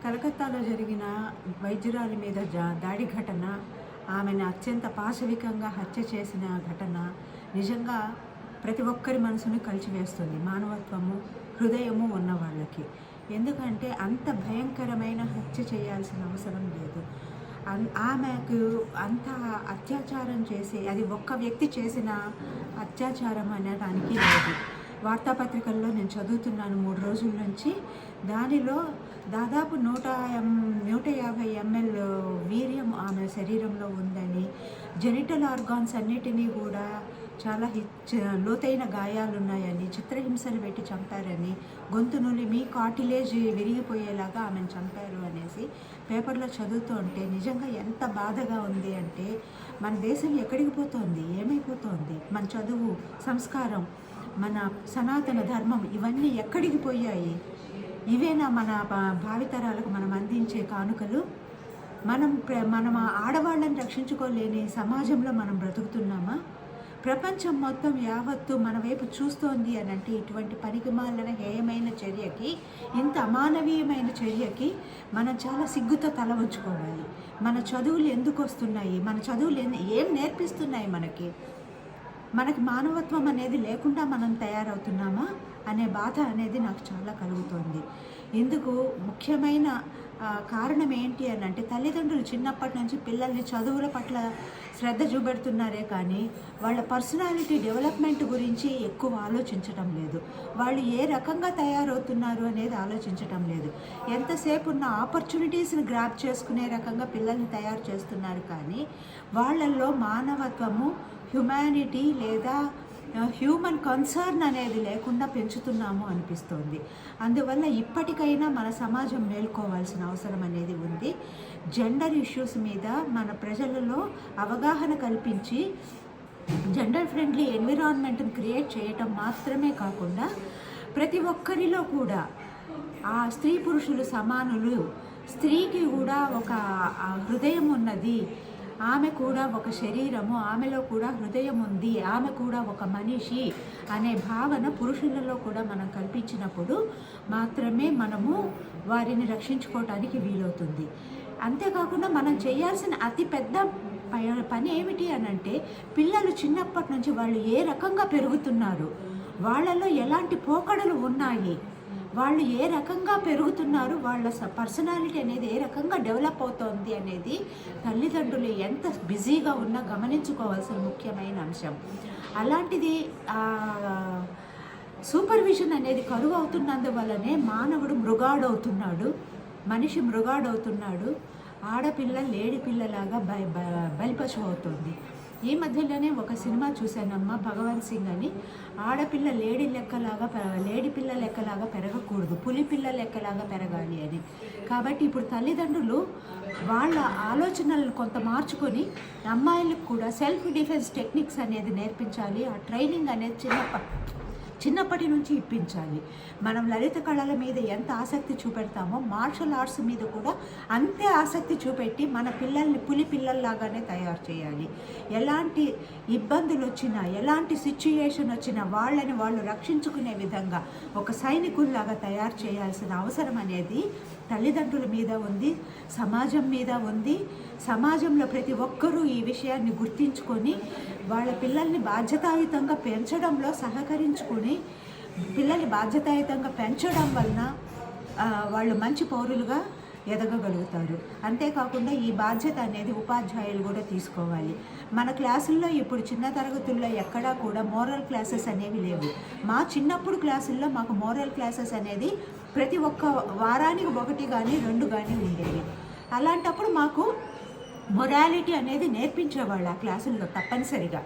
కలకత్తాలో జరిగిన వైద్యురాలి మీద దాడి ఘటన, ఆమెను అత్యంత పాశవికంగా హత్య చేసిన ఘటన నిజంగా ప్రతి ఒక్కరి మనసుని కలిచివేస్తుంది, మానవత్వము హృదయము ఉన్న వాళ్ళకి. ఎందుకంటే అంత భయంకరమైన హత్య చేయాల్సిన అవసరం లేదు. ఆమెకు అంత అత్యాచారం చేసి, అది ఒక్క వ్యక్తి చేసిన అత్యాచారం అనడానికి లేదు. వార్తాపత్రికల్లో నేను చదువుతున్నాను 3 రోజుల నుంచి. దానిలో దాదాపు 150 ml వీర్యం ఆమె శరీరంలో ఉందని, జెనిటల్ ఆర్గాన్స్ అన్నిటినీ కూడా చాలా లోతైన గాయాలున్నాయని, చిత్రహింసలు పెట్టి చంపారని, గొంతు నులిమి కార్టిలేజ్ విరిగిపోయేలాగా ఆమెను చంపారు అనేసి పేపర్లో చదువుతూ ఉంటే నిజంగా ఎంత బాధగా ఉంది అంటే, మన దేశం ఎక్కడికి పోతోంది, ఏమైపోతోంది? మన చదువు, సంస్కారం, మన సనాతన ధర్మం ఇవన్నీ ఎక్కడికి పోయాయి? ఇవేనా మన భావితరాలకు మనం అందించే కానుకలు? మనం ఆడవాళ్ళని రక్షించుకోలేని సమాజంలో మనం బ్రతుకుతున్నామా? ప్రపంచం మొత్తం యావత్తు మన వైపు చూస్తోంది అని అంటే, ఇటువంటి పనికిమాలిన హేయమైన చర్యకి, ఇంత అమానవీయమైన చర్యకి మనం చాలా సిగ్గుతో తల వంచుకోవాలి. మన చదువులు ఎందుకు వస్తున్నాయి? మన చదువులు ఏం నేర్పిస్తున్నాయి మనకి మానవత్వం అనేది లేకుండా మనం తయారవుతున్నామా అనే బాధ అనేది నాకు చాలా కలుగుతోంది. ఇందుకు ముఖ్యమైన కారణం ఏంటి అని అంటే, తల్లిదండ్రులు చిన్నప్పటి నుంచి పిల్లల్ని చదువుల పట్ల శ్రద్ధ చూపెడుతున్నారే కానీ వాళ్ళ పర్సనాలిటీ డెవలప్మెంట్ గురించి ఎక్కువ ఆలోచించడం లేదు. వాళ్ళు ఏ రకంగా తయారవుతున్నారు అనేది ఆలోచించడం లేదు. ఎంతసేపు ఉన్న ఆపర్చునిటీస్ని గ్రాప్ చేసుకునే రకంగా పిల్లల్ని తయారు చేస్తున్నారు కానీ వాళ్ళల్లో మానవత్వము, హ్యుమానిటీ లేదా హ్యూమన్ కన్సర్న్ అనేది లేకుండా పెంచుతున్నాము అనిపిస్తోంది. అందువల్ల ఇప్పటికైనా మన సమాజం మేల్కోవాల్సిన అవసరం అనేది ఉంది. జెండర్ ఇష్యూస్ మీద మన ప్రజలలో అవగాహన కల్పించి జెండర్ ఫ్రెండ్లీ ఎన్విరాన్మెంట్ని క్రియేట్ చేయటం మాత్రమే కాకుండా, ప్రతి ఒక్కరిలో కూడా ఆ స్త్రీ పురుషులు సమానులు, స్త్రీకి కూడా ఒక హృదయం ఉన్నది, ఆమె కూడా ఒక శరీరము, ఆమెలో కూడా హృదయం ఉంది, ఆమె కూడా ఒక మనిషి అనే భావన పురుషులలో కూడా మనం కల్పించినప్పుడు మాత్రమే మనము వారిని రక్షించుకోవటానికి వీలవుతుంది. అంతేకాకుండా మనం చేయాల్సిన అతి పెద్ద పని ఏమిటి అని అంటే, పిల్లలు చిన్నప్పటి నుంచి వాళ్ళు ఏ రకంగా పెరుగుతున్నారు, వాళ్ళలో ఎలాంటి పోకడలు ఉన్నాయి, వాళ్ళు ఏ రకంగా పెరుగుతున్నారు, వాళ్ళ పర్సనాలిటీ అనేది ఏ రకంగా డెవలప్ అవుతోంది అనేది తల్లిదండ్రులు ఎంత బిజీగా ఉన్నా గమనించుకోవాల్సిన ముఖ్యమైన అంశం. అలాంటిది సూపర్విజన్ అనేది కరువు అవుతున్నందువల్లనే మానవుడు మృగాడవుతున్నాడు, మనిషి మృగాడవుతున్నాడు, ఆడపిల్ల లేడి పిల్లలాగా బలిపశువు అవుతుంది. ఈ మధ్యలోనే ఒక సినిమా చూశానమ్మా, భగవంత్ సింగ్ అని. ఆడపిల్ల లేడి పిల్ల లెక్కలాగా పెరగకూడదు, పులి పిల్ల లెక్కలాగా పెరగాలి అని. కాబట్టి ఇప్పుడు తల్లిదండ్రులు వాళ్ళ ఆలోచనలను కొంత మార్చుకొని అమ్మాయిలకు కూడా సెల్ఫ్ డిఫెన్స్ టెక్నిక్స్ అనేది నేర్పించాలి. ఆ ట్రైనింగ్ అనేది చిన్నప్పటి నుంచి ఇప్పించాలి. మనం లలిత కళల మీద ఎంత ఆసక్తి చూపెడతామో మార్షల్ ఆర్ట్స్ మీద కూడా అంతే ఆసక్తి చూపెట్టి మన పిల్లల్ని పులి పిల్లల్లాగానే తయారు చేయాలి. ఎలాంటి ఇబ్బందులు వచ్చినా, ఎలాంటి సిచ్యుయేషన్ వచ్చినా వాళ్ళని వాళ్ళు రక్షించుకునే విధంగా ఒక సైనికుల్లాగా తయారు చేయాల్సిన అవసరం అనేది తల్లిదండ్రుల మీద ఉంది, సమాజం మీద ఉంది. సమాజంలో ప్రతి ఒక్కరూ ఈ విషయాన్ని గుర్తించుకొని వాళ్ళ పిల్లల్ని బాధ్యతాయుతంగా పెంచడంలో సహకరించుకొని, పిల్లల్ని బాధ్యతాయుతంగా పెంచడం వలన వాళ్ళు మంచి పౌరులుగా ఎదగగలుగుతారు. అంతేకాకుండా ఈ బాధ్యత అనేది ఉపాధ్యాయులు కూడా తీసుకోవాలి. మన క్లాసుల్లో ఇప్పుడు చిన్న తరగతుల్లో ఎక్కడా కూడా మోరల్ క్లాసెస్ అనేవి లేవు. మా చిన్నప్పుడు క్లాసుల్లో మాకు మోరల్ క్లాసెస్ అనేది ప్రతి ఒక్క వారానికి 1 కానీ 2 కానీ ఉండేవి. అలాంటప్పుడు మాకు మొరాలిటీ అనేది నేర్పించేవాళ్ళు ఆ క్లాసుల్లో తప్పనిసరిగా.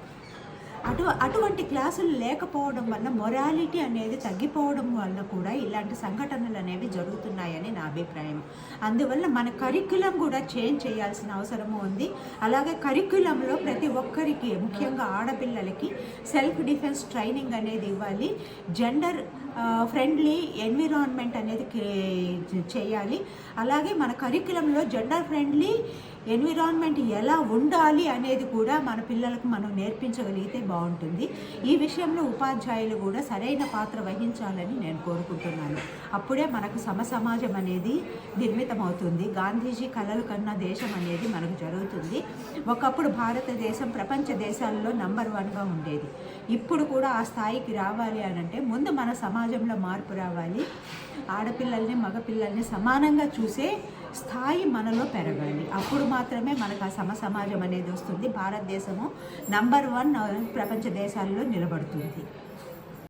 అటువంటి క్లాసులు లేకపోవడం వల్ల మొరాలిటీ అనేది తగ్గిపోవడం వల్ల కూడా ఇలాంటి సంఘటనలు అనేవి జరుగుతున్నాయని నా అభిప్రాయం. అందువల్ల మన కరిక్యులం కూడా చేంజ్ చేయాల్సిన అవసరము ఉంది. అలాగే కరిక్యులంలో ప్రతి ఒక్కరికి, ముఖ్యంగా ఆడపిల్లలకి సెల్ఫ్ డిఫెన్స్ ట్రైనింగ్ అనేది ఇవ్వాలి. జెండర్ ఫ్రెండ్లీ ఎన్విరాన్మెంట్ అనేది చేయాలి. అలాగే మన కరిక్యులంలో జెండర్ ఫ్రెండ్లీ ఎన్విరాన్మెంట్ ఎలా ఉండాలి అనేది కూడా మన పిల్లలకు మనం నేర్పించగలిగితే బాగుంటుంది. ఈ విషయంలో ఉపాధ్యాయులు కూడా సరైన పాత్ర వహించాలని నేను కోరుకుంటున్నాను. అప్పుడే మనకు సమసమాజం అనేది నిర్మితమవుతుంది. గాంధీజీ కలలు కన్న దేశం అనేది మనకు జరుగుతుంది. ఒకప్పుడు భారతదేశం ప్రపంచ దేశాల్లో నంబర్ 1గా ఉండేది. ఇప్పుడు కూడా ఆ స్థాయికి రావాలి అనంటే ముందు మన సమాజంలో మార్పు రావాలి. ఆడపిల్లల్ని మగపిల్లల్ని సమానంగా చూసే స్థాయి మనలో పెరగాలి. అప్పుడు మాత్రమే మనకు ఆ సమసమాజం అనేది వస్తుంది. భారతదేశము నంబర్ 1 ప్రపంచ దేశాల్లో నిలబడుతుంది.